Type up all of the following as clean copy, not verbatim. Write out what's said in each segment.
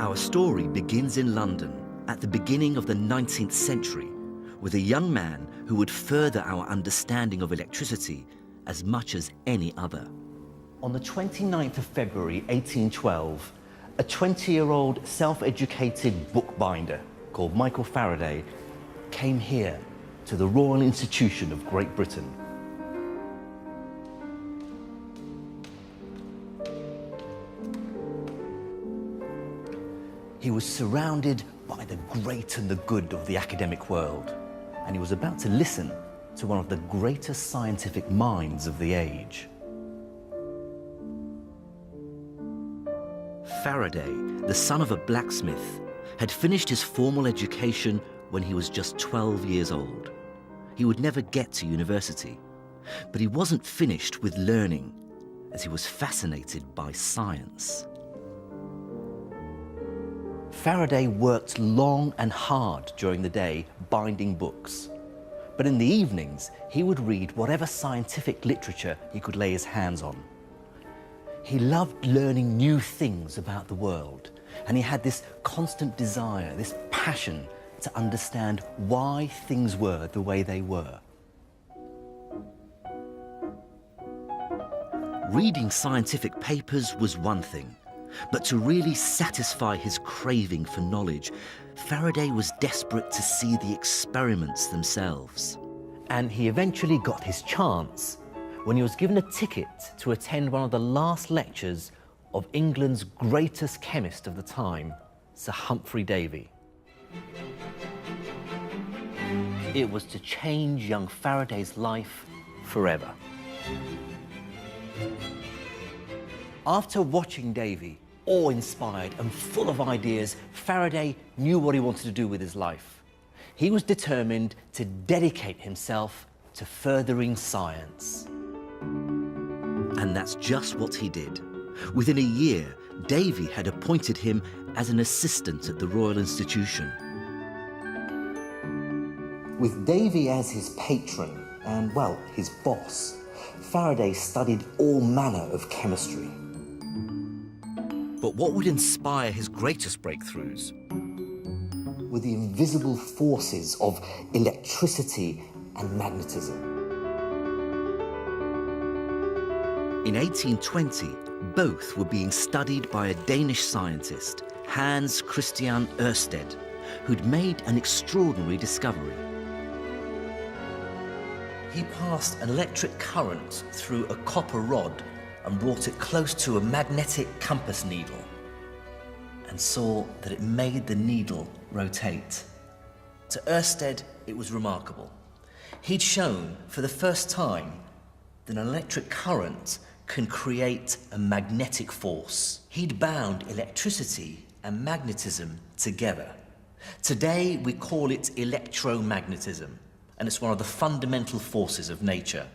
Our story begins in London at the beginning of the 19th century with a young man who would further our understanding of electricity as much as any other. On the 29th of February 1812, a 20-year-old self-educated bookbinder called Michael Faraday came here to the Royal Institution of Great Britain. He was surrounded by the great and the good of the academic world, and he was about to listen to one of the greatest scientific minds of the age. Faraday, the son of a blacksmith, had finished his formal education when he was just 12 years old. He would never get to university, but he wasn't finished with learning, as he was fascinated by science. Faraday worked long and hard during the day binding books, but in the evenings he would read whatever scientific literature he could lay his hands on. He loved learning new things about the world, and he had this constant desire, this passion to understand why things were the way they were. Reading scientific papers was one thing, but to really satisfy his craving for knowledge, Faraday was desperate to see the experiments themselves. And he eventually got his chance when he was given a ticket to attend one of the last lectures of England's greatest chemist of the time, Sir Humphrey Davy. It was to change young Faraday's life forever. After watching Davy, awe-inspired and full of ideas, Faraday knew what he wanted to do with his life. He was determined to dedicate himself to furthering science. And that's just what he did. Within a year, Davy had appointed him as an assistant at the Royal Institution. With Davy as his patron and, well, his boss, Faraday studied all manner of chemistry. But what would inspire his greatest breakthroughs were the invisible forces of electricity and magnetism. In 1820, both were being studied by a Danish scientist, Hans Christian Ørsted, who'd made an extraordinary discovery. He passed an electric current through a copper rod and brought it close to a magnetic compass needle and saw that it made the needle rotate. To Ørsted, it was remarkable. He'd shown for the first time that an electric current can create a magnetic force. He'd bound electricity and magnetism together. Today, we call it electromagnetism, and it's one of the fundamental forces of nature.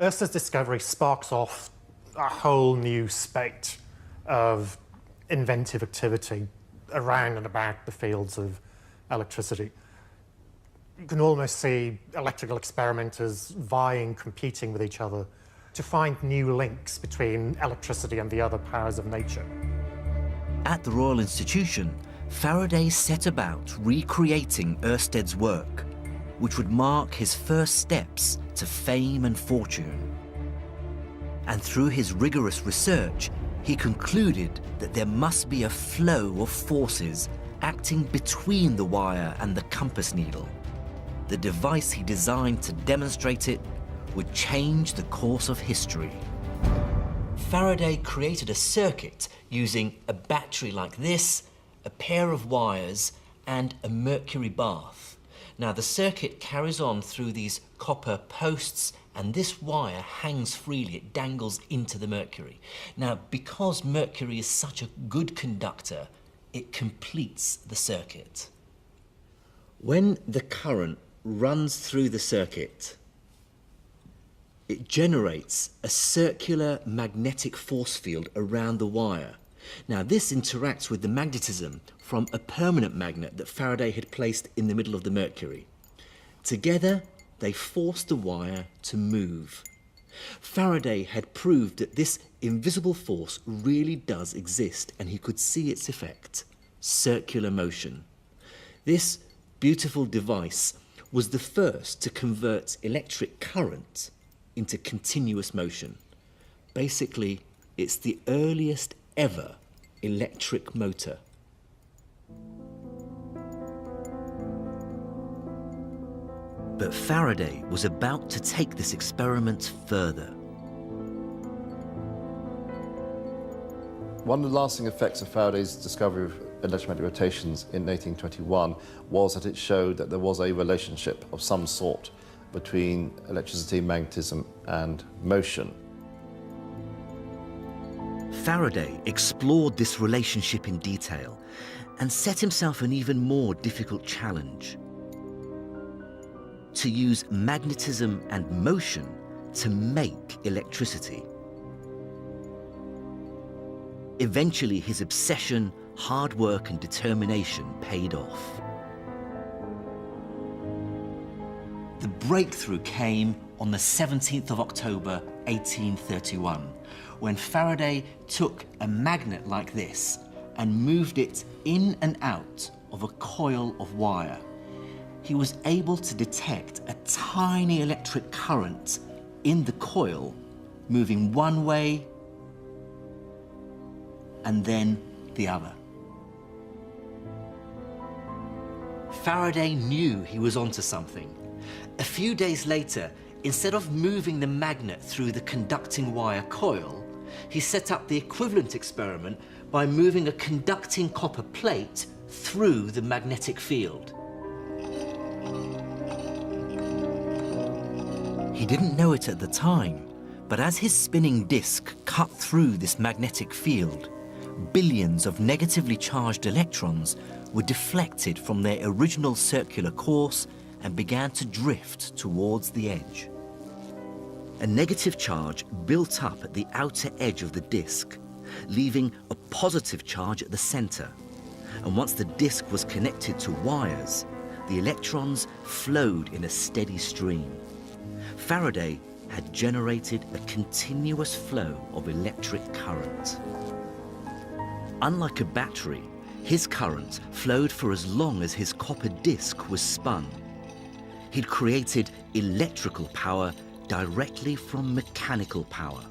Ørsted's discovery sparks off a whole new spate of inventive activity around and about the fields of electricity. You can almost see electrical experimenters vying, competing with each other to find new links between electricity and the other powers of nature. At the Royal Institution, Faraday set about recreating Ørsted's work, which would mark his first steps to fame and fortune. And through his rigorous research, he concluded that there must be a flow of forces acting between the wire and the compass needle. The device he designed to demonstrate it would change the course of history. Faraday created a circuit using a battery like this, a pair of wires, and a mercury bath. Now, the circuit carries on through these copper posts, and this wire hangs freely. It dangles into the mercury. Now, because mercury is such a good conductor, it completes the circuit. When the current runs through the circuit, it generates a circular magnetic force field around the wire. Now, this interacts with the magnetism from a permanent magnet that Faraday had placed in the middle of the mercury. Together, they force the wire to move. Faraday had proved that this invisible force really does exist, and he could see its effect: circular motion. This beautiful device was the first to convert electric current into continuous motion. Basically, it's the earliest ever electric motor. But Faraday was about to take this experiment further. One of the lasting effects of Faraday's discovery of electromagnetic rotations in 1821 was that it showed that there was a relationship of some sort between electricity, magnetism, and motion. Faraday explored this relationship in detail and set himself an even more difficult challenge: to use magnetism and motion to make electricity. Eventually, his obsession, hard work, and determination paid off. The breakthrough came on the 17th of October, 1831, when Faraday took a magnet like this and moved it in and out of a coil of wire. He was able to detect a tiny electric current in the coil, moving one way and then the other. Faraday knew he was onto something. A few days later, instead of moving the magnet through the conducting wire coil, he set up the equivalent experiment by moving a conducting copper plate through the magnetic field. He didn't know it at the time, but as his spinning disc cut through this magnetic field, billions of negatively charged electrons were deflected from their original circular course and began to drift towards the edge. A negative charge built up at the outer edge of the disc, leaving a positive charge at the center. And once the disc was connected to wires, the electrons flowed in a steady stream. Faraday had generated a continuous flow of electric current. Unlike a battery, his current flowed for as long as his copper disc was spun. He'd created electrical power directly from mechanical power.